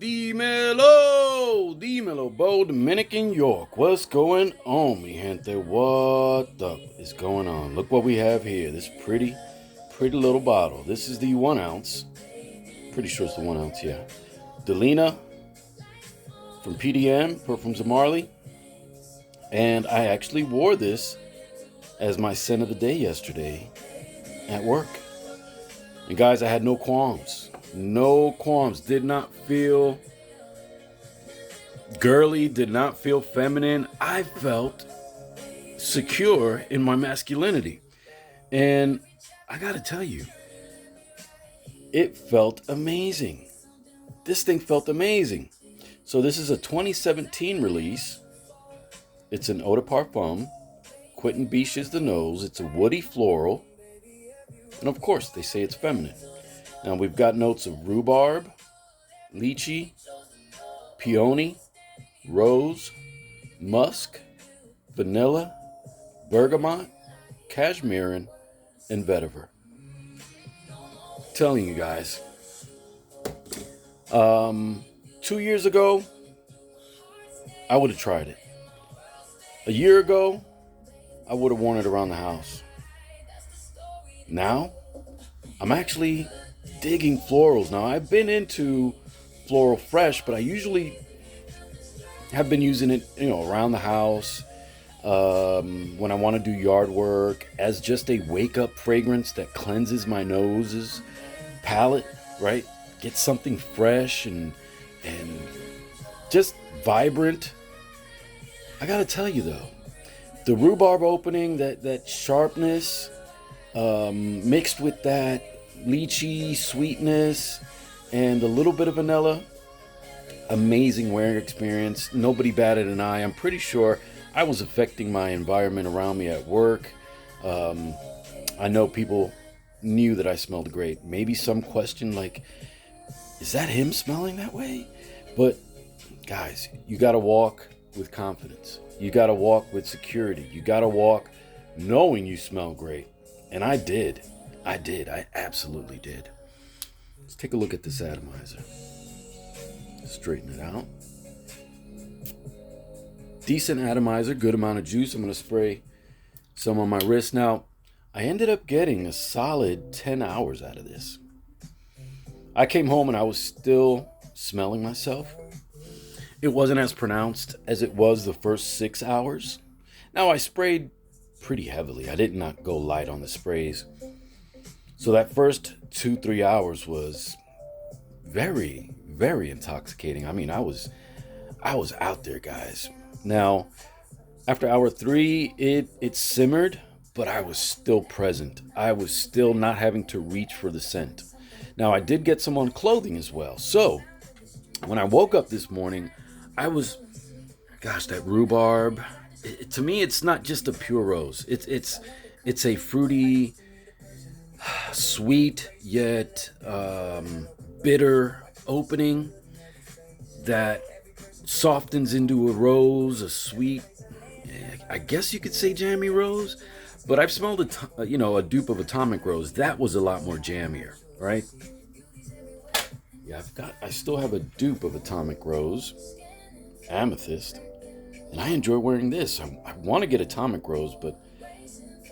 Dímelo, Bo, Dominican York. What's going on, mi gente? What is going on? Look what we have here. This pretty little bottle. This is the 1 ounce. Pretty sure it's the 1 ounce, yeah. Delina from Pdm, Perfumes of Marley. And I actually wore this as my scent of the day yesterday at work. And guys, I had no qualms. No qualms. Did not feel girly, did not feel feminine. I felt secure in my masculinity. And I gotta tell you, it felt amazing. This thing felt amazing. So this is a 2017 release. It's an eau de parfum. Quentin Beach the nose. It's a woody floral. And of course, they say it's feminine. Now we've got notes of rhubarb, lychee, peony, rose, musk, vanilla, bergamot, cashmere, and vetiver. Telling you guys, 2 years ago, I would have tried it. A year ago, I would have worn it around the house. Now, I'm actually digging florals. Now, I've been into floral fresh, but I usually have been using it, around the house, when I want to do yard work, as just a wake-up fragrance that cleanses my nose's palate, right? Get something fresh and just vibrant. I gotta tell you though, the rhubarb opening, that sharpness, mixed with that lychee sweetness and a little bit of vanilla, amazing wearing experience. Nobody batted an eye. I'm pretty sure I was affecting my environment around me at work. I know people knew that I smelled great. Maybe some question like, is that him smelling that way? But guys, you gotta walk with confidence. You gotta walk with security. You gotta walk knowing you smell great. And I did. I absolutely did. Let's take a look at this atomizer. Straighten it out. Decent atomizer, good amount of juice. I'm going to spray some on my wrist. Now, I ended up getting a solid 10 hours out of this. I came home and I was still smelling myself. It wasn't as pronounced as it was the first 6 hours. Now, I sprayed pretty heavily. I did not go light on the sprays. So that first 2-3 hours was very, very intoxicating. I mean, I was out there, guys. Now, after hour 3, it simmered, but I was still present. I was still not having to reach for the scent. Now, I did get some on clothing as well. So, when I woke up this morning, that rhubarb. To me, it's not just a pure rose. It's a fruity, sweet yet bitter opening that softens into a rose, a sweet, I guess you could say jammy rose. But I've smelled a dupe of atomic rose. That was a lot more jammier, right? Yeah, I still have a dupe of atomic rose, amethyst, and I enjoy wearing this. I want to get atomic rose, but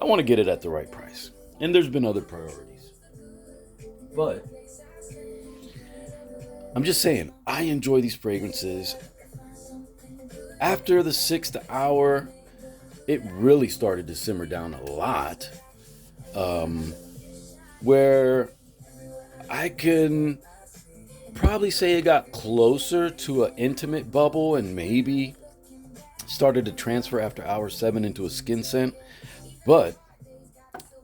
I want to get it at the right price. And there's been other priorities. But I'm just saying, I enjoy these fragrances. After the 6th hour, it really started to simmer down a lot. Where I can probably say it got closer to an intimate bubble and maybe started to transfer after hour 7 into a skin scent. But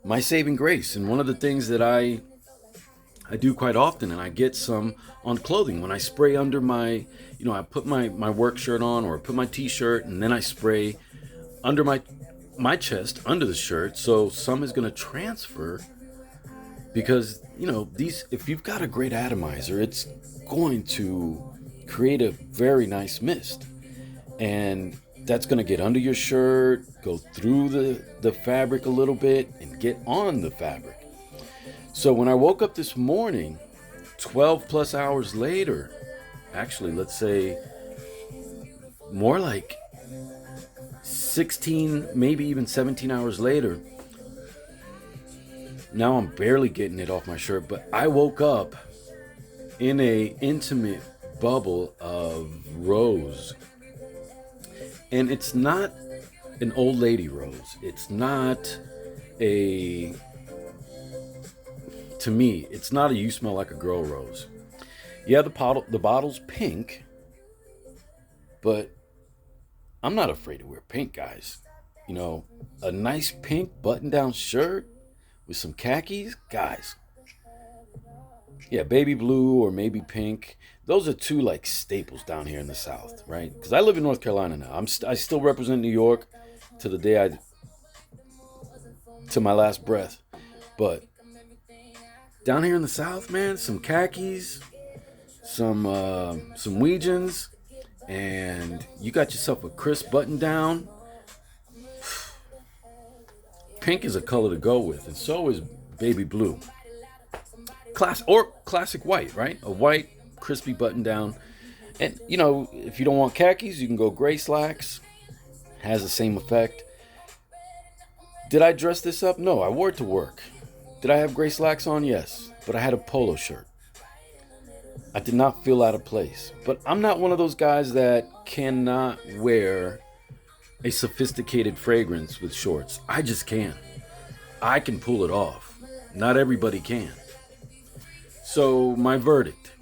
my saving grace, and one of the things that I do quite often, and I get some on clothing when I spray under my, I put my work shirt on or put my t-shirt, and then I spray under my chest, under the shirt, so some is going to transfer because, if you've got a great atomizer, it's going to create a very nice mist. And that's going to get under your shirt, go through the fabric a little bit, and get on the fabric. So when I woke up this morning, 12 plus hours later, actually, let's say more like 16, maybe even 17 hours later. Now I'm barely getting it off my shirt, but I woke up in a intimate bubble of rose. And it's not an old lady rose. It's not a, to me, it's not a you smell like a girl rose. Yeah, the bottle's pink, but I'm not afraid to wear pink, guys. You know, a nice pink button-down shirt with some khakis, guys. Yeah, baby blue or maybe pink. Those are two like staples down here in the South, right? Because I live in North Carolina now. I still represent New York to the day to my last breath. But down here in the South, man, some khakis, some Weegens, and you got yourself a crisp button down. Pink is a color to go with, and so is baby blue. Classic white, right? A white crispy button down. And you know, if you don't want khakis, you can go gray slacks. Has the same effect. Did I dress this up? No, I wore it to work. Did I have gray slacks on? Yes, but I had a polo shirt. I did not feel out of place. But I'm not one of those guys that cannot wear a sophisticated fragrance with shorts. I just can't. I can pull it off. Not everybody can. So my verdict.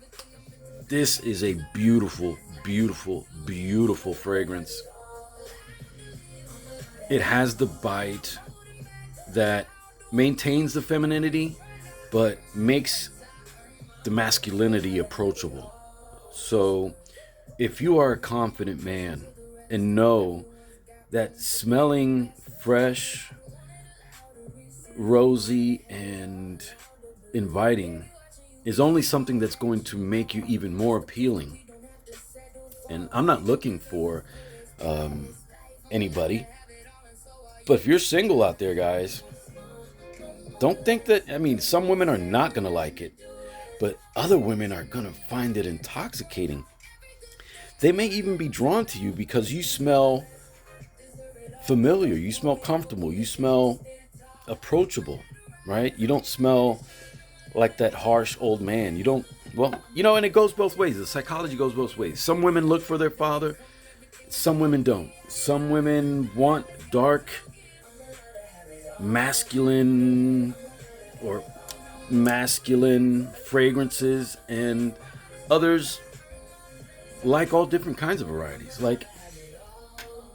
This is a beautiful, beautiful, beautiful fragrance. It has the bite that maintains the femininity, but makes the masculinity approachable. So if you are a confident man and know that smelling fresh, rosy, and inviting is only something that's going to make you even more appealing. And I'm not looking for anybody. But if you're single out there, guys, don't think that, I mean, some women are not going to like it, but other women are going to find it intoxicating. They may even be drawn to you because you smell familiar, you smell comfortable, you smell approachable, right? You don't smell like that harsh old man. You don't, well, you know, and it goes both ways. The psychology goes both ways. Some women look for their father, some women don't. Some women want dark, masculine fragrances, and others like all different kinds of varieties. Like,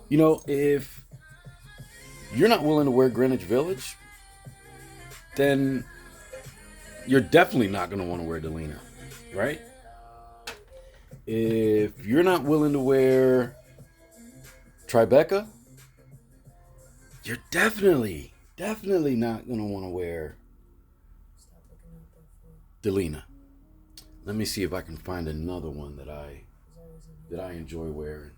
you know, if you're not willing to wear Greenwich Village, then you're definitely not going to want to wear Delina, right? If you're not willing to wear Tribeca, you're definitely not going to want to wear Delina. Let me see if I can find another one that I enjoy wearing.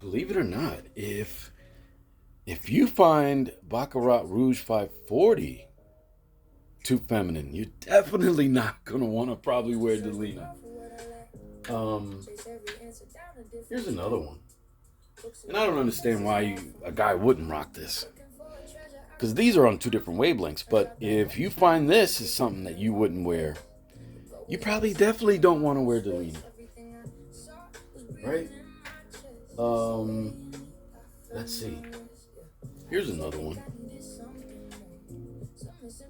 Believe it or not, if you find Baccarat Rouge 540 too feminine, you're definitely not going to want to probably wear Delina. Here's another one. And I don't understand why a guy wouldn't rock this. Because these are on two different wavelengths. But if you find this is something that you wouldn't wear, you probably definitely don't want to wear Delina. Right? Let's see. Here's another one.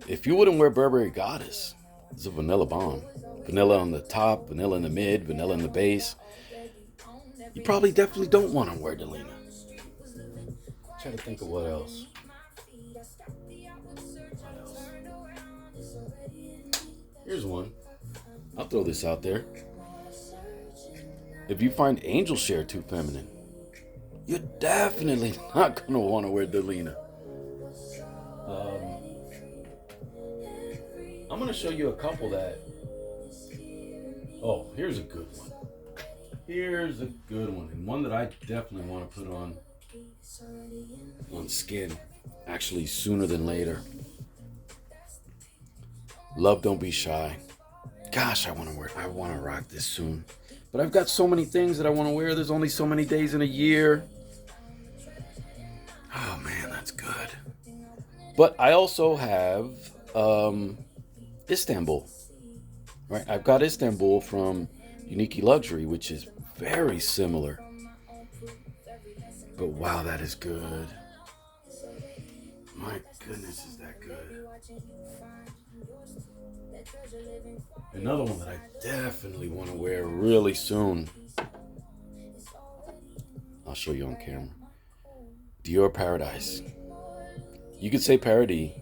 If you wouldn't wear Burberry Goddess, it's a vanilla bomb. Vanilla on the top, vanilla in the mid, vanilla in the base. You probably definitely don't want to wear Delina. Try to think of what else. Here's one. I'll throw this out there. If you find Angel Share too feminine, you're definitely not going to want to wear Delina. I'm going to show you a couple that... Oh, here's a good one. Here's a good one. And one that I definitely want to put on skin. Actually, sooner than later. Love Don't Be Shy. Gosh, I want to rock this soon. But I've got so many things that I want to wear. There's only so many days in a year. Oh man, that's good. But I also have Istanbul. Right, I've got Istanbul from Unique Luxury, which is very similar. But wow, that is good. My goodness, is that good. Another one that I definitely want to wear really soon. I'll show you on camera. Dior Paradise. You could say Parody,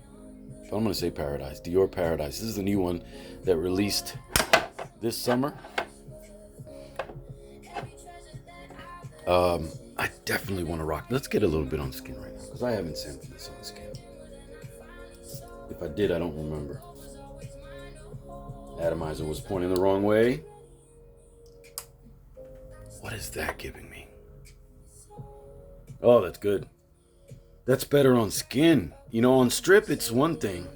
but I'm going to say Paradise. Dior Paradise. This is the new one that released this summer. I definitely want to rock. Let's get a little bit on skin right now, because I haven't sampled this on skin. If I did, I don't remember. Atomizer was pointing the wrong way. What is that giving me? Oh, that's good. That's better on skin. You know, on strip, it's one thing.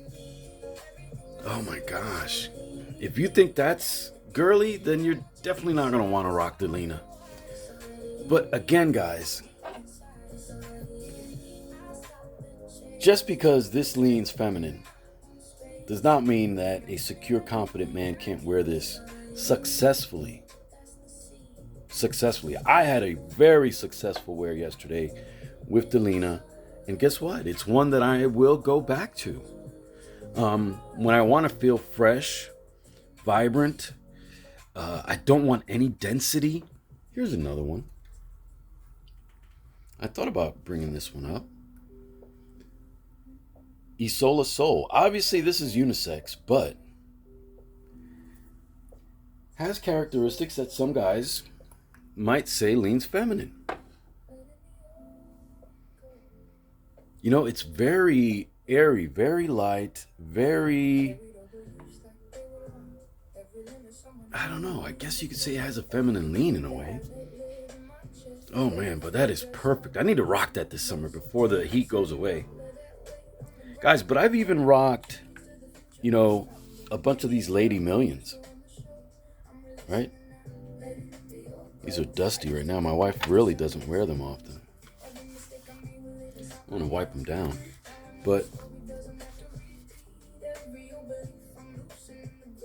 Oh my gosh. If you think that's girly, then you're definitely not going to want to rock Delina. But again, guys, just because this leans feminine does not mean that a secure, confident man can't wear this successfully. I had a very successful wear yesterday with Delina, and guess what? It's one that I will go back to. When I want to feel fresh, vibrant, I don't want any density. Here's another one. I thought about bringing this one up. Isola Soul. Obviously, this is unisex, but has characteristics that some guys might say leans feminine. You know, it's very airy, very light, very... I don't know. I guess you could say it has a feminine lean in a way. Oh man, but that is perfect. I need to rock that this summer before the heat goes away. Guys, but I've even rocked, you know, a bunch of these Lady Millions. Right? These are dusty right now. My wife really doesn't wear them often. I want to wipe them down. But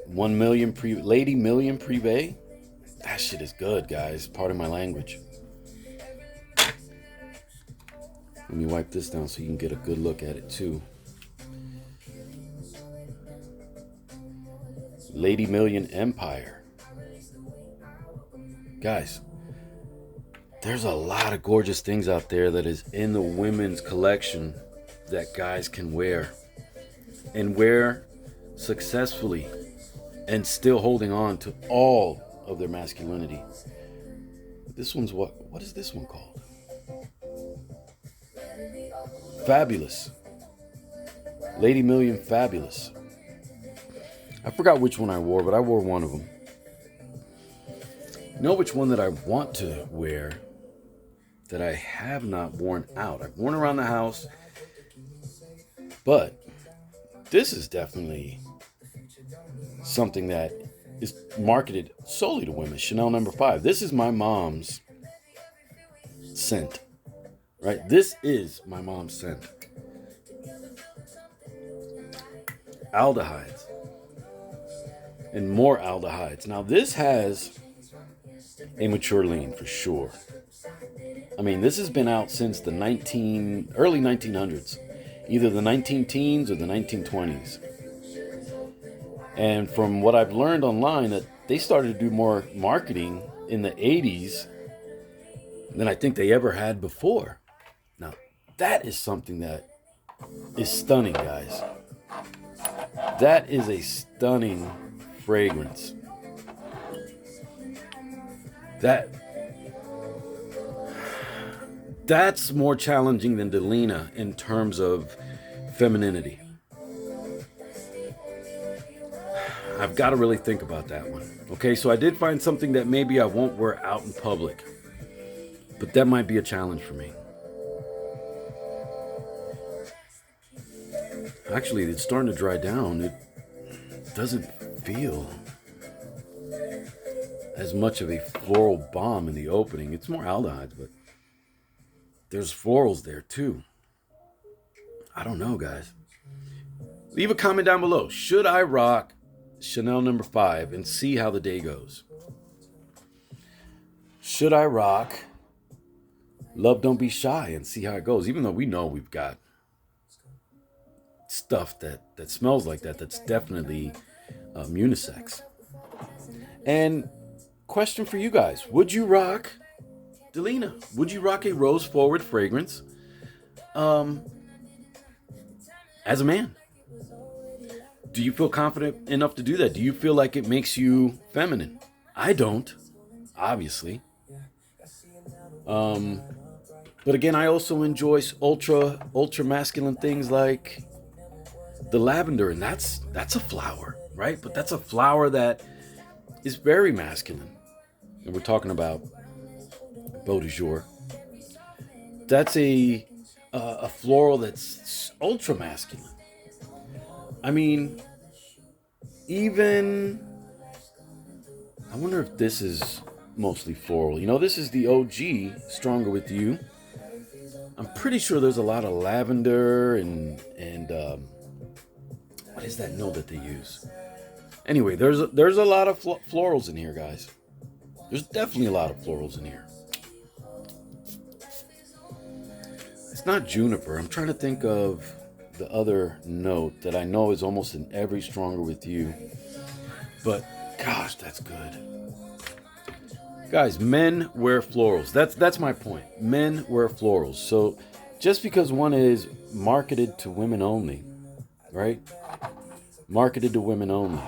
1 million Lady Million Privé. That shit is good, guys. Pardon my language. Let me wipe this down so you can get a good look at it too. Lady Million Empire. Guys, there's a lot of gorgeous things out there that is in the women's collection that guys can wear. And wear successfully. And still holding on to all of their masculinity. This one's what is this one called? Fabulous. Lady Million Fabulous. I forgot which one I wore, but I wore one of them. You know which one that I want to wear that I have not worn out? I've worn around the house, but this is definitely something that is marketed solely to women. Chanel No. 5. This is my mom's scent. Right? This is my mom's scent. Aldehydes. And more aldehydes. Now this has a mature lean for sure. I mean, this has been out since the early 1900s. Either the 19 teens or the 1920s. And from what I've learned online, that they started to do more marketing in the 80s than I think they ever had before. Now, that is something that is stunning, guys. That is a stunning fragrance. That's more challenging than Delina in terms of femininity. I've got to really think about that one. Okay, so I did find something that maybe I won't wear out in public. But that might be a challenge for me. Actually, it's starting to dry down. It doesn't feel as much of a floral bomb in the opening. It's more aldehydes, but there's florals there too. I don't know, guys. Leave a comment down below. Should I rock Chanel number 5 and see how the day goes? Should I rock Love Don't Be Shy and see how it goes? Even though we know we've got stuff that smells like that, that's definitely unisex. And question for you guys. Would you rock Delina? Would you rock a rose forward fragrance as a man? Do you feel confident enough to do that? Do you feel like it makes you feminine? I don't, obviously. But again, I also enjoy ultra masculine things like the lavender, and that's a flower, right? But that's a flower that is very masculine. And we're talking about Beau de Jour. That's a floral that's ultra masculine. I mean, even, I wonder if this is mostly floral. You know, this is the OG Stronger With You. I'm pretty sure there's a lot of lavender and what is that note that they use? Anyway, there's a lot of florals in here, guys. There's definitely a lot of florals in here. It's not juniper. I'm trying to think of the other note that I know is almost in every Stronger With You. But gosh, that's good. Guys, men wear florals. That's my point. Men wear florals. So just because one is marketed to women only, right? Marketed to women only.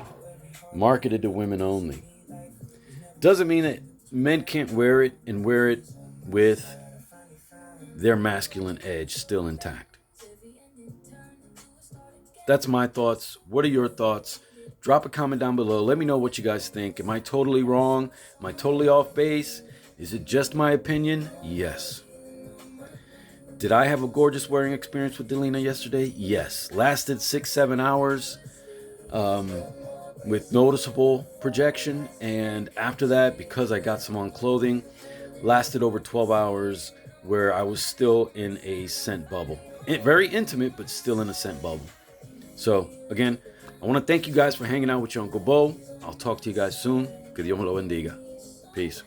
Marketed to women only. Doesn't mean that men can't wear it and wear it with their masculine edge still intact. That's my thoughts. What are your thoughts? Drop a comment down below. Let me know what you guys think. Am I totally wrong? Am I totally off base? Is it just my opinion? Yes. Did I have a gorgeous wearing experience with Delina yesterday? Yes. Lasted 6-7 hours with noticeable projection. And after that, because I got some on clothing, lasted over 12 hours where I was still in a scent bubble. Very intimate, but still in a scent bubble. So, again, I want to thank you guys for hanging out with your Uncle Bo. I'll talk to you guys soon. Que Dios me lo bendiga. Peace.